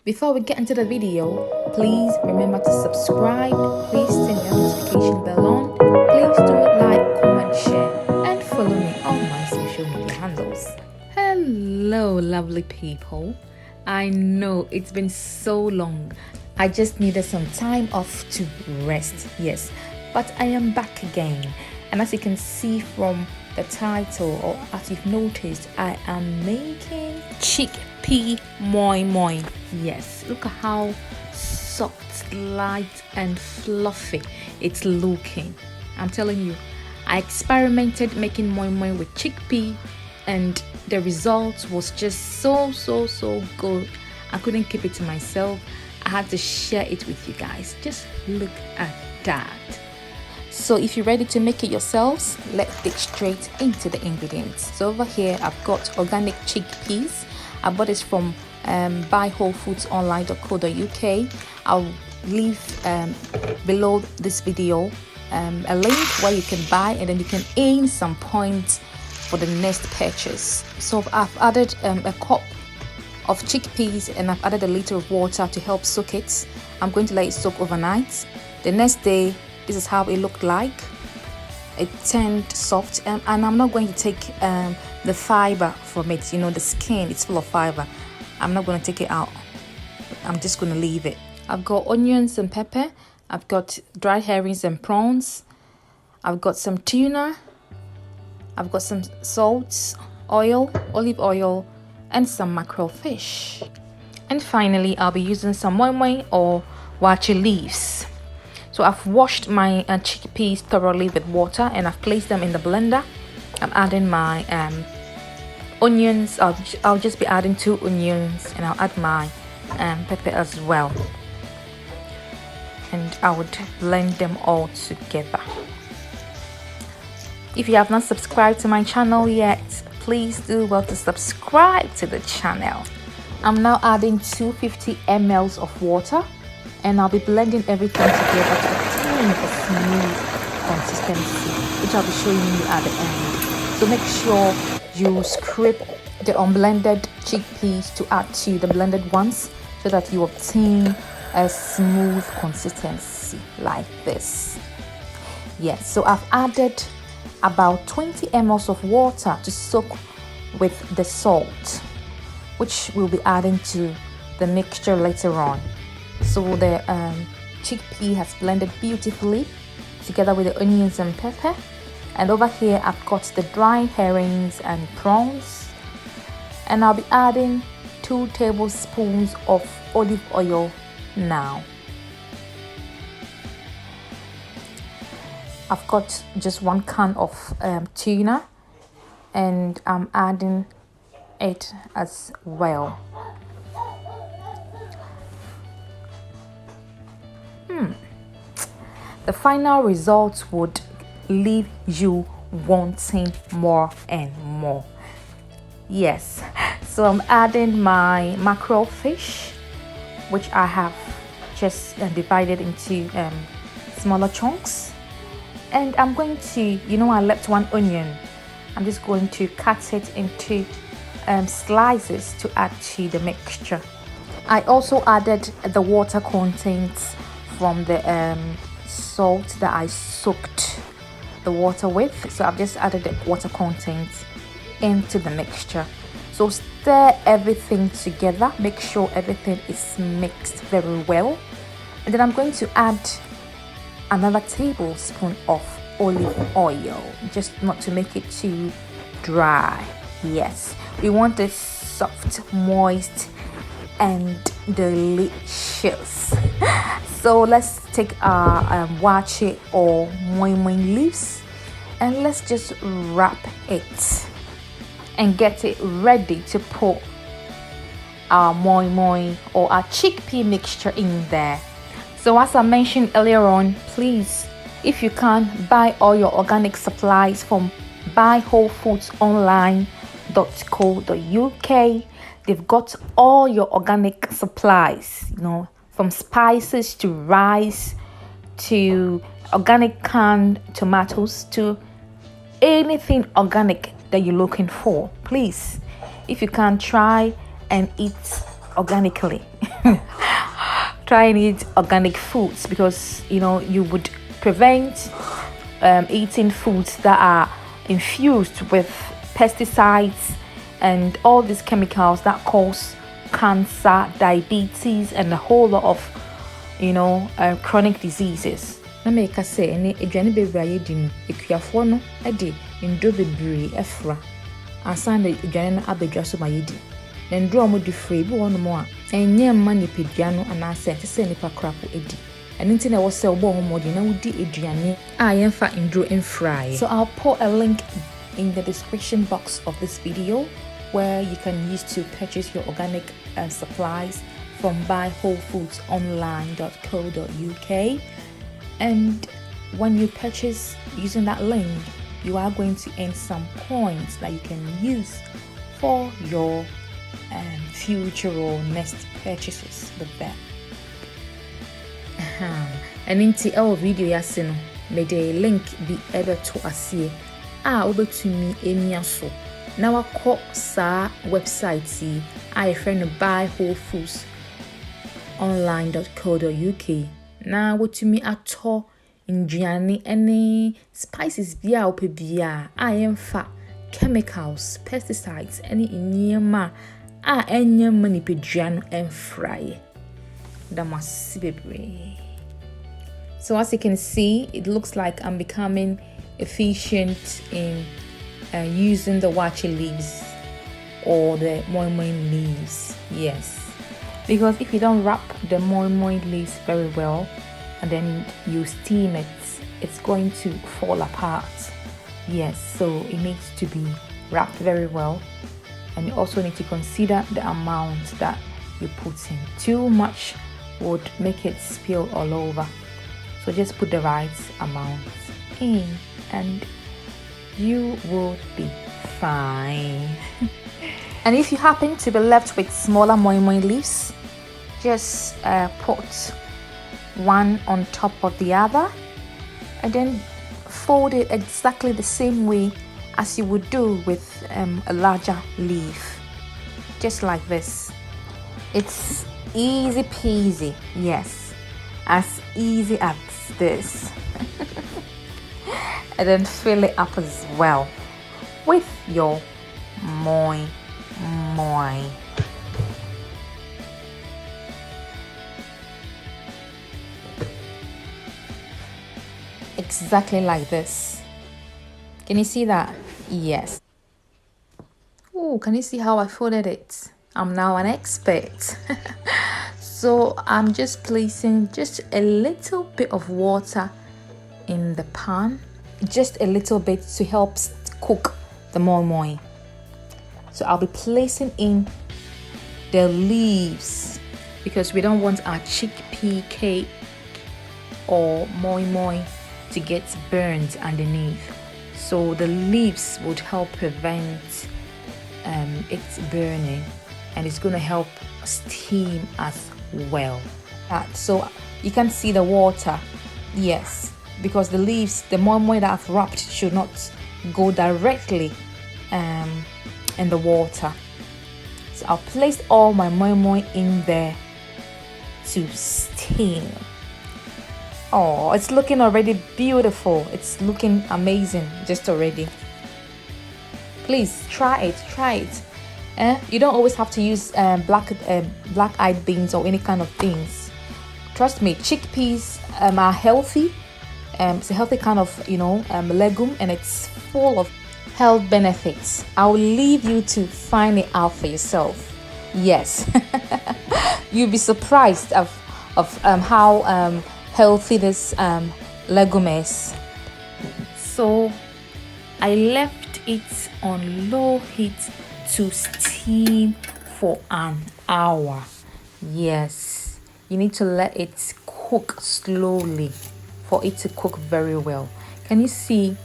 Before we get into the video, please remember to subscribe. Please turn the notification bell on. Please do like, comment, share, and follow me on my social media handles. Hello, lovely people. I know it's been so long. I just needed some time off to rest. Yes, but I am back again. And as you can see from the title, or as you've noticed, I am making chickpea moimoi. Yes, look at how soft, light, and fluffy it's looking. I'm telling you, I experimented making moimoi with chickpea, and the result was just so good. I couldn't keep it to myself. I had to share it with you guys. Just look at that. So if you're ready to make it yourselves, let's dig straight into the ingredients. So over here I've got organic chickpeas. I bought this from buywholefoodsonline.co.uk. I'll leave below this video a link where you can buy, and then you can earn some points for the next purchase. So I've added a cup of chickpeas, and I've added a liter of water to help soak it. I'm going to let it soak overnight. The next day, this is how it looked like. It turned soft, and I'm not going to take the fiber from it. You know, the skin, it's full of fiber. I'm not going to take it out. I'm just going to leave it. I've got onions and pepper. I've got dried herrings and prawns. I've got some tuna. I've got some salt, oil, olive oil, and some mackerel fish. And finally, I'll be using some moimoi or waakye leaves. So I've washed my chickpeas thoroughly with water, and I've placed them in the blender. I'm adding my onions. I'll just be adding 2 onions, and I'll add my pepper as well. And I would blend them all together. If you have not subscribed to my channel yet, please do well to subscribe to the channel. I'm now adding 250 ml of water, and I'll be blending everything together to obtain a smooth consistency, which I'll be showing you at the end. So make sure you scrape the unblended chickpeas to add to the blended ones, so that you obtain a smooth consistency like this. Yes, so I've added about 20 ml of water to soak with the salt, which we'll be adding to the mixture later on. So the chickpea has blended beautifully together with the onions and pepper. And over here I've got the dried herrings and prawns, and I'll be adding 2 tablespoons of olive oil now. I've got just 1 can of tuna, and I'm adding it as well. The final result would leave you wanting more and more. Yes, so I'm adding my mackerel fish, which I have just divided into smaller chunks. And I'm going to, I left 1 onion. I'm just going to cut it into slices to add to the mixture. I also added the water contents from the salt that I soaked the water with. So I've just added the water contents into the mixture. So stir everything together. Make sure everything is mixed very well. And then I'm going to add another tablespoon of olive oil, just not to make it too dry. Yes, we want it soft, moist, and delicious. So let's take our waakye or moimoi leaves, and let's just wrap it and get it ready to put our moimoi or our chickpea mixture in there. So as I mentioned earlier on, please, if you can, buy all your organic supplies from buywholefoodsonline.co.uk. They've got all your organic supplies, from spices to rice to organic canned tomatoes to anything organic that you're looking for. Please, if you can, try and eat organically. Try and eat organic foods, because you would prevent eating foods that are infused with pesticides and all these chemicals that cause cancer, diabetes, and a whole lot of chronic diseases. Na me ka say ene aduane bebre aye di no ekuafo no e de ndo bebre efra asan de aduane na abedwa so ma ye di. Na ndo omo di free bi wono mo a enye mma ni pedua no ana se se nipa krapo edi. And nti na wo se obo homo di na wodi aduane a ye mfa ndo enfra. So I'll put a link in the description box of this video where you can use to purchase your organic supplies from buywholefoodsonline.co.uk. And when you purchase using that link, you are going to earn some points that you can use for your future or next purchases with them. And in the video yasino made a link be ever to asie over to me emiaso. Now I call sa website I friend buywholefoodsonline.co.uk. Now what to me at all in Gianni any spices bia ope bia I am fat chemicals, pesticides, any inyama any money pedrano and fry. That must be. So as you can see, it looks like I'm becoming efficient in using the waakye leaves or the moimoi leaves. Yes, because if you don't wrap the moimoi leaves very well and then you steam it, it's going to fall apart. Yes, so it needs to be wrapped very well, and you also need to consider the amount that you put in. Too much would make it spill all over, so just put the right amount in and you will be fine. And if you happen to be left with smaller moimoi leaves, just put one on top of the other and then fold it exactly the same way as you would do with a larger leaf, just like this. It's easy peasy. Yes, as easy as this. And then fill it up as well with your moimoi. Exactly like this. Can you see that? Yes. Oh, can you see how I folded it? I'm now an expert. So I'm just placing just a little bit of water in the pan, just a little bit to help cook the moimoi. So I'll be placing in the leaves because we don't want our chickpea cake or moimoi to get burned underneath. So the leaves would help prevent it burning, and it's going to help steam as well. So you can see the water. Yes, because the leaves, the moimoi that I've wrapped should not go directly in the water. So I'll place all my moimoi in there to steam. Oh, it's looking already beautiful. It's looking amazing just already. Please try it. You don't always have to use black-eyed beans or any kind of beans. Trust me, chickpeas are healthy. It's a healthy kind of legume, and it's full of health benefits. I'll leave you to find it out for yourself. Yes, you'll be surprised of how healthy this legume is. So I left it on low heat to steam for an hour. Yes, you need to let it cook slowly for it to cook very well. Can you see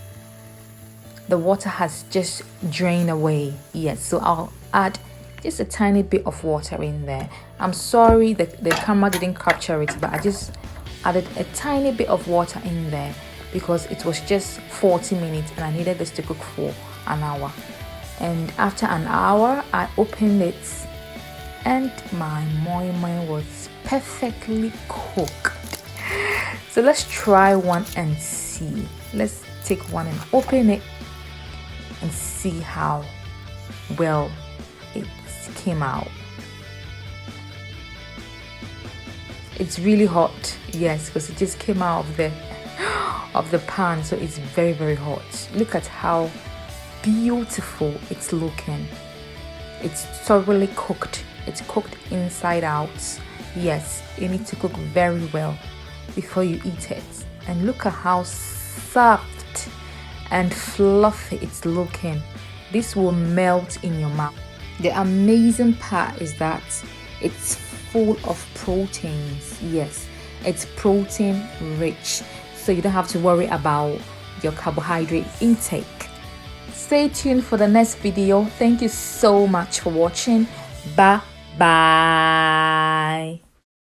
the water has just drained away? Yes, so I'll add just a tiny bit of water in there. I'm sorry the camera didn't capture it, but I just added a tiny bit of water in there because it was just 40 minutes and I needed this to cook for an hour. And after an hour, I opened it and my moimoi was perfectly cooked. So let's try one and see. Let's take one and open it and see how well it came out. It's really hot, yes, because it just came out of the pan, so it's very, very hot. Look at how beautiful it's looking. It's thoroughly cooked. It's cooked inside out. Yes, you need to cook very well before you eat it. And look at how soft and fluffy it's looking. This will melt in your mouth. The amazing part is that it's full of proteins. Yes, it's protein rich, so you don't have to worry about your carbohydrate intake. Stay tuned for the next video. Thank you so much for watching. Bye bye.